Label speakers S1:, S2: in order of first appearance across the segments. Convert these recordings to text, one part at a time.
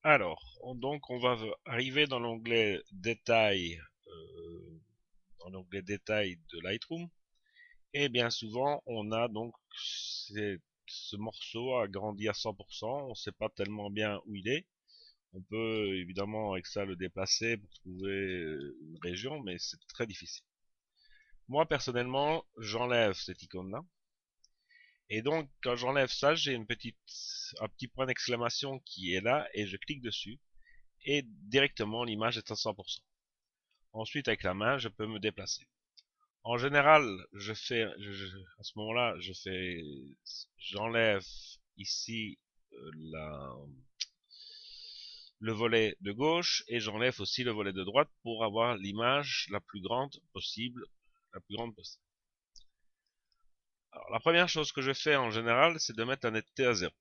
S1: Donc on va arriver dans l'onglet détail, de Lightroom, et bien souvent on a donc ce morceau agrandi à 100%, on ne sait pas tellement bien où il est. On peut évidemment avec ça le déplacer pour trouver une région, mais c'est très difficile. Moi personnellement, j'enlève cette icône-là. Et donc, quand j'enlève ça, j'ai un petit point d'exclamation qui est là, et je clique dessus, et directement l'image est à 100%. Ensuite, avec la main, je peux me déplacer. En général, à ce moment-là, j'enlève ici le volet de gauche, et j'enlève aussi le volet de droite pour avoir l'image la plus grande possible, la plus grande possible. Alors, la première chose que je fais en général, c'est de mettre la netteté à 0.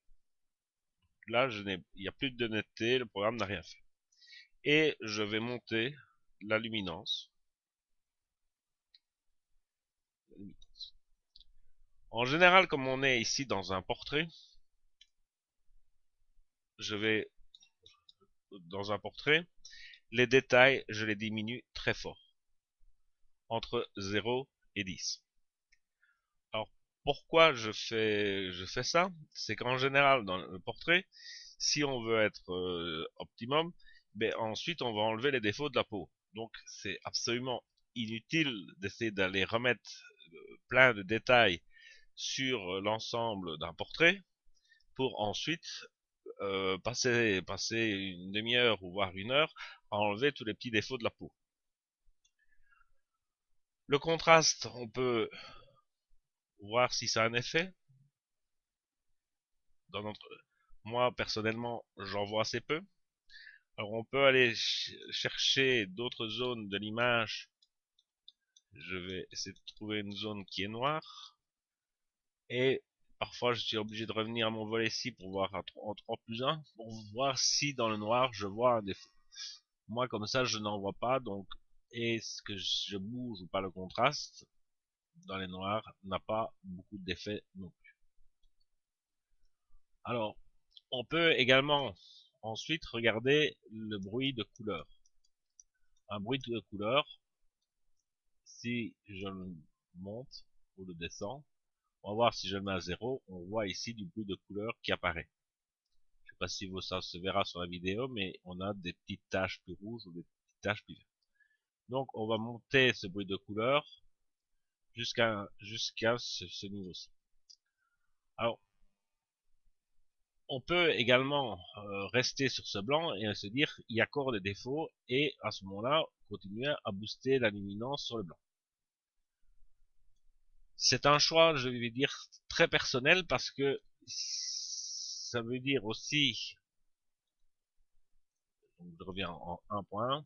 S1: Là, il n'y a plus de netteté, le programme n'a rien fait. Et je vais monter la luminance. En général, comme on est ici dans un portrait, dans un portrait, les détails, je les diminue très fort, entre 0 et 10. Alors, pourquoi je fais ça? C'est qu'en général, dans le portrait, si on veut être optimum, ben ensuite on va enlever les défauts de la peau. Donc c'est absolument inutile d'essayer d'aller remettre plein de détails sur l'ensemble d'un portrait pour ensuite passer une demi-heure ou voire une heure à enlever tous les petits défauts de la peau. Le contraste, on peut voir si ça a un effet. Dans notre... Moi, personnellement, j'en vois assez peu. Alors, on peut aller chercher d'autres zones de l'image. Je vais essayer de trouver une zone qui est noire. Et parfois, je suis obligé de revenir à mon volet ici pour voir en 3+1, pour voir si dans le noir, je vois un défaut. Moi, comme ça, je n'en vois pas. Donc, est-ce que je bouge ou pas le contraste dans les noirs n'a pas beaucoup d'effet non plus. Alors, on peut également ensuite regarder le bruit de couleur. Un bruit de couleur, si je le monte ou le descends, on va voir si je le mets à 0, on voit ici du bruit de couleur qui apparaît. Je ne sais pas si ça se verra sur la vidéo, mais on a des petites taches plus rouges ou des petites taches plus vertes. Donc on va monter ce bruit de couleur jusqu'à ce niveau-ci. Alors, on peut également rester sur ce blanc et se dire il y a encore des défauts et à ce moment-là continuer à booster la luminance sur le blanc. C'est un choix, je vais dire, très personnel parce que ça veut dire aussi, donc je reviens en 1.1,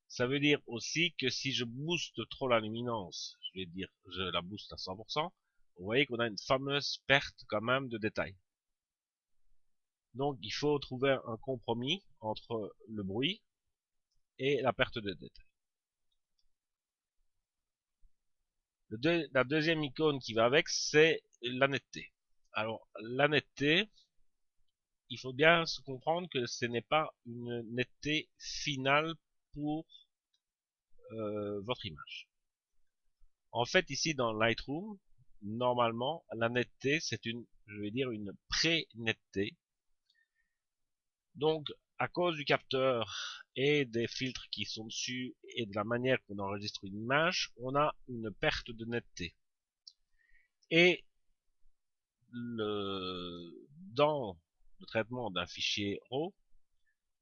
S1: ça veut dire aussi que si je booste trop la luminance, je vais dire je la booste à 100%, vous voyez qu'on a une fameuse perte quand même de détail. Donc il faut trouver un compromis entre le bruit et la perte de détail. La deuxième icône qui va avec, c'est la netteté. Alors, la netteté, il faut bien se comprendre que ce n'est pas une netteté finale pour votre image. En fait, ici dans Lightroom, normalement, la netteté, c'est je vais dire, une pré-netteté. Donc, à cause du capteur et des filtres qui sont dessus et de la manière qu'on enregistre une image, on a une perte de netteté. Et dans le traitement d'un fichier RAW,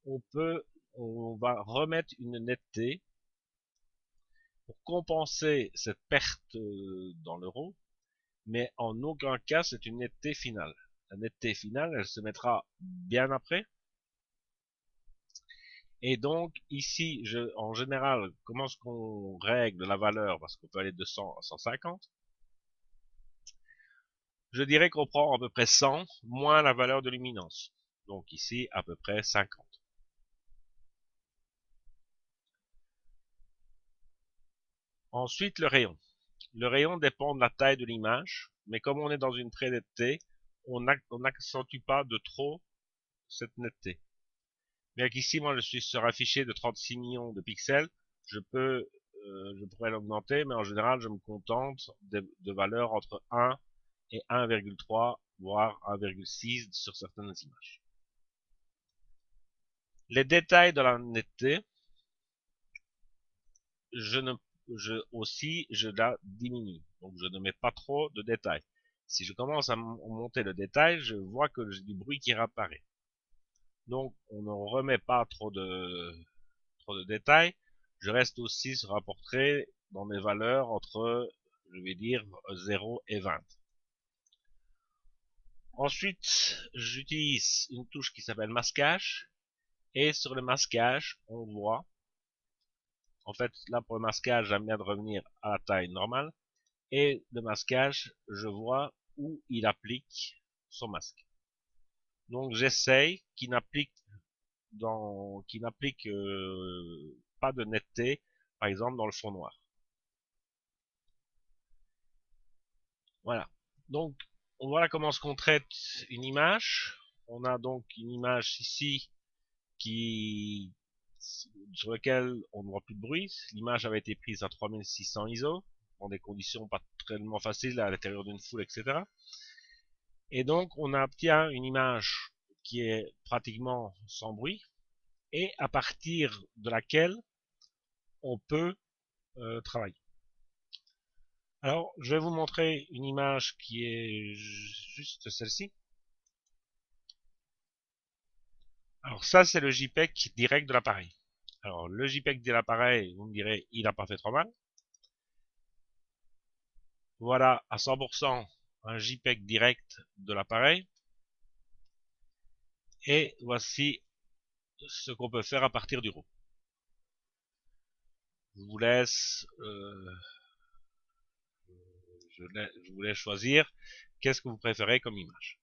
S1: on va remettre une netteté pour compenser cette perte dans le RAW, mais en aucun cas c'est une netteté finale. La netteté finale, elle se mettra bien après. Et donc ici, en général, comment est-ce qu'on règle la valeur, parce qu'on peut aller de 100 à 150. Je dirais qu'on prend à peu près 100 moins la valeur de luminance. Donc ici, à peu près 50. Ensuite, le rayon. Le rayon dépend de la taille de l'image, mais comme on est dans une pré-netteté, on n'accentue pas de trop cette netteté. Bien qu'ici, moi, je suis sur un fichier de 36 millions de pixels, je pourrais l'augmenter, mais en général, je me contente de valeurs entre 1 et 1,3, voire 1,6 sur certaines images. Les détails de la netteté, je la diminue. Donc, je ne mets pas trop de détails. Si je commence à monter le détail, je vois que j'ai du bruit qui réapparaît. Donc, on ne remet pas trop de détails. Je reste aussi sur un portrait dans mes valeurs entre, je vais dire, 0 et 20. Ensuite, j'utilise une touche qui s'appelle masquage. Et sur le masquage, on voit, en fait, là pour le masquage, j'aime bien de revenir à la taille normale. Et le masquage, je vois où il applique son masque. Donc j'essaye qu'il n'applique pas de netteté, par exemple dans le fond noir. Voilà. Donc voilà comment on traite une image. On a donc une image ici qui sur laquelle on ne voit plus de bruit. L'image avait été prise à 3600 ISO dans des conditions pas tellement faciles à l'intérieur d'une foule, etc. Et donc on obtient une image qui est pratiquement sans bruit et à partir de laquelle on peut travailler. Alors, je vais vous montrer une image qui est juste celle-ci. Alors ça, c'est le JPEG direct de l'appareil. Alors, le JPEG de l'appareil, vous me direz, il n'a pas fait trop mal. Voilà à 100% un JPEG direct de l'appareil. Et voici ce qu'on peut faire à partir du RAW. Je vous laisse, je vous laisse choisir qu'est-ce que vous préférez comme image.